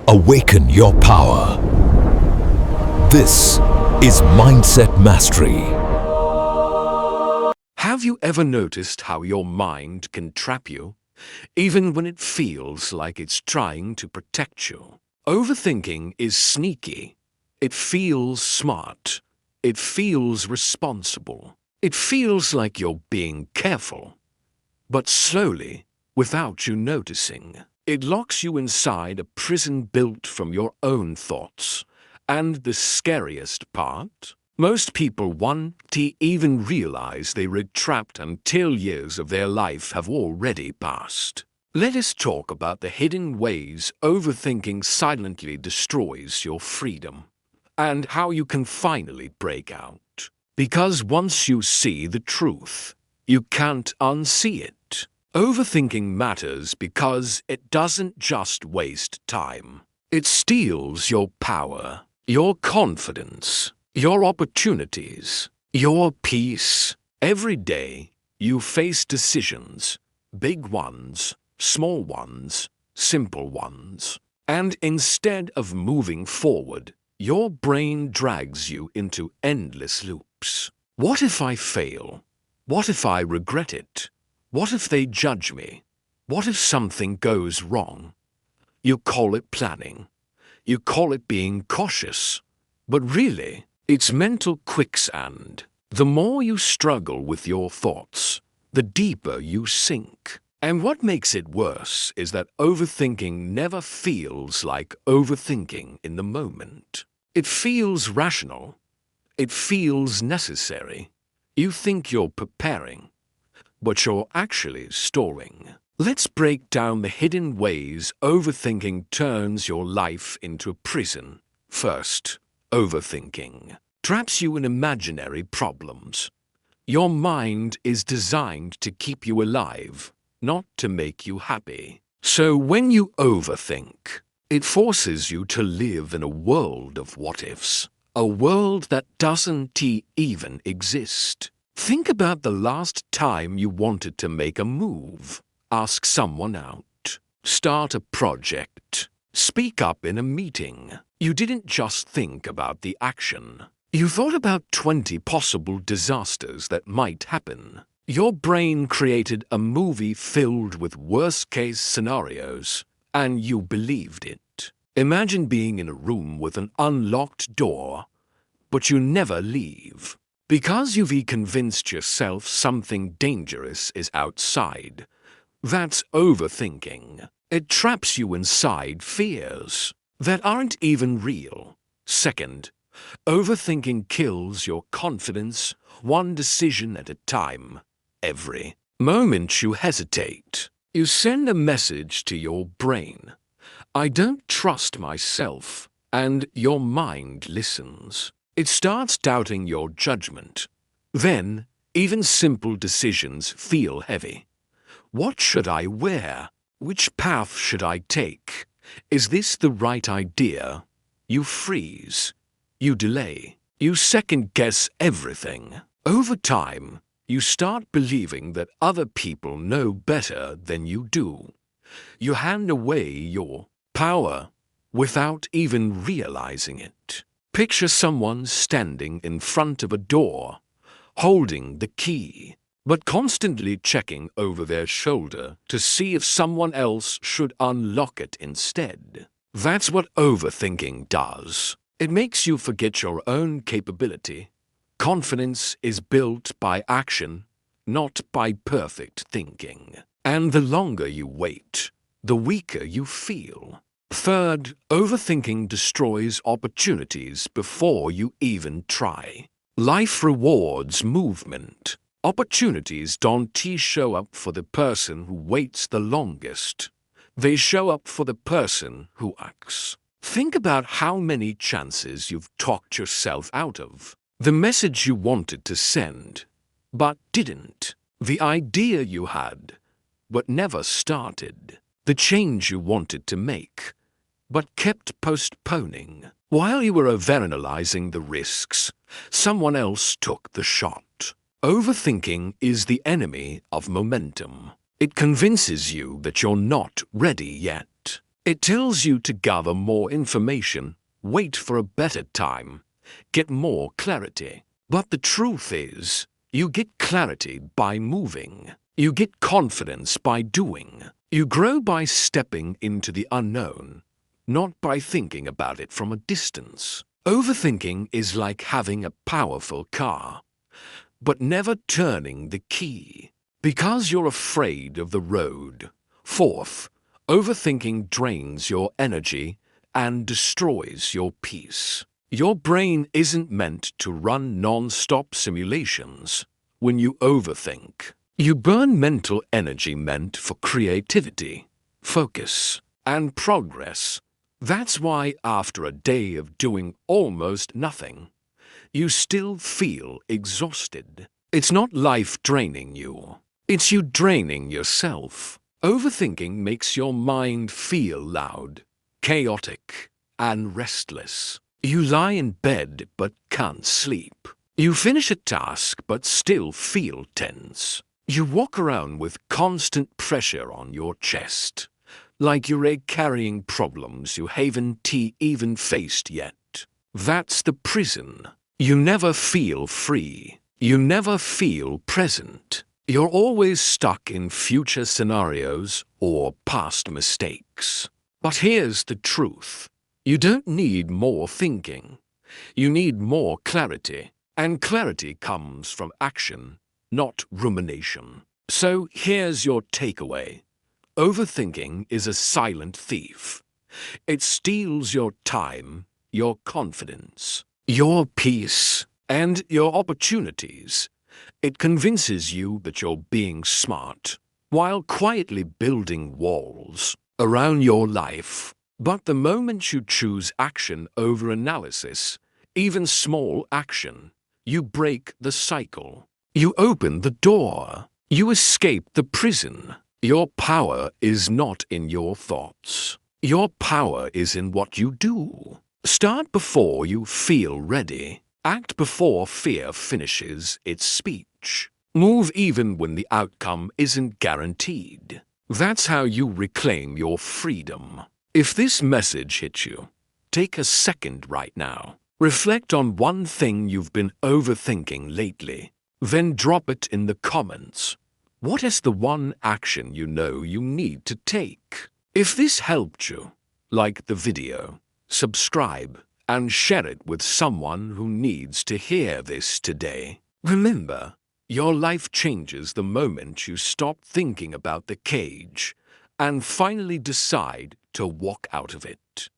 Awaken your power. This is Mindset Mastery. Have you ever noticed how your mind can trap you, even when it feels like it's trying to protect you? Overthinking is sneaky. It feels smart. It feels responsible. It feels like you're being careful. But slowly, without you noticing, it locks you inside a prison built from your own thoughts. And the scariest part? Most people won't even realize they were trapped until years of their life have already passed. Let us talk about the hidden ways overthinking silently destroys your freedom, and how you can finally break out. Because once you see the truth, you can't unsee it. Overthinking matters because it doesn't just waste time. It steals your power, your confidence, your opportunities, your peace. Every day, you face decisions, big ones, small ones, simple ones. And instead of moving forward, your brain drags you into endless loops. What if I fail? What if I regret it? What if they judge me? What if something goes wrong? You call it planning. You call it being cautious. But really, it's mental quicksand. The more you struggle with your thoughts, the deeper you sink. And what makes it worse is that overthinking never feels like overthinking in the moment. It feels rational. It feels necessary. You think you're preparing, but you're actually storing. Let's break down the hidden ways overthinking turns your life into a prison. First, overthinking traps you in imaginary problems. Your mind is designed to keep you alive, not to make you happy. So when you overthink, it forces you to live in a world of what-ifs, a world that doesn't even exist. Think about the last time you wanted to make a move. Ask someone out. Start a project. Speak up in a meeting. You didn't just think about the action. You thought about 20 possible disasters that might happen. Your brain created a movie filled with worst-case scenarios, and you believed it. Imagine being in a room with an unlocked door, but you never leave. Because you've convinced yourself something dangerous is outside. That's overthinking. It traps you inside fears that aren't even real. Second, overthinking kills your confidence one decision at a time. Every moment you hesitate, you send a message to your brain. I don't trust myself, and your mind listens. It starts doubting your judgment. Then, even simple decisions feel heavy. What should I wear? Which path should I take? Is this the right idea? You freeze. You delay. You second-guess everything. Over time, you start believing that other people know better than you do. You hand away your power without even realizing it. Picture someone standing in front of a door, holding the key, but constantly checking over their shoulder to see if someone else should unlock it instead. That's what overthinking does. It makes you forget your own capability. Confidence is built by action, not by perfect thinking. And the longer you wait, the weaker you feel. Third, overthinking destroys opportunities before you even try. Life rewards movement. Opportunities don't show up for the person who waits the longest. They show up for the person who acts. Think about how many chances you've talked yourself out of. The message you wanted to send, but didn't. The idea you had, but never started. The change you wanted to make, but kept postponing. While you were overanalyzing the risks, someone else took the shot. Overthinking is the enemy of momentum. It convinces you that you're not ready yet. It tells you to gather more information, wait for a better time, get more clarity. But the truth is, you get clarity by moving. You get confidence by doing. You grow by stepping into the unknown, not by thinking about it from a distance. Overthinking is like having a powerful car, but never turning the key, because you're afraid of the road. Fourth, overthinking drains your energy and destroys your peace. Your brain isn't meant to run non-stop simulations. When you overthink, you burn mental energy meant for creativity, focus, and progress. That's why after a day of doing almost nothing, you still feel exhausted. It's not life draining you. It's you draining yourself. Overthinking makes your mind feel loud, chaotic, and restless. You lie in bed but can't sleep. You finish a task but still feel tense. You walk around with constant pressure on your chest, like you're carrying problems you haven't even faced yet. That's the prison. You never feel free. You never feel present. You're always stuck in future scenarios or past mistakes. But here's the truth. You don't need more thinking. You need more clarity. And clarity comes from action, not rumination. So here's your takeaway. Overthinking is a silent thief. It steals your time, your confidence, your peace, and your opportunities. It convinces you that you're being smart, while quietly building walls around your life. But the moment you choose action over analysis, even small action, you break the cycle. You open the door. You escape the prison. Your power is not in your thoughts. Your power is in what you do. Start before you feel ready. Act before fear finishes its speech. Move even when the outcome isn't guaranteed. That's how you reclaim your freedom. If this message hit you, take a second right now. Reflect on one thing you've been overthinking lately. Then drop it in the comments. What is the one action you know you need to take? If this helped you, like the video, subscribe, and share it with someone who needs to hear this today. Remember, your life changes the moment you stop thinking about the cage and finally decide to walk out of it.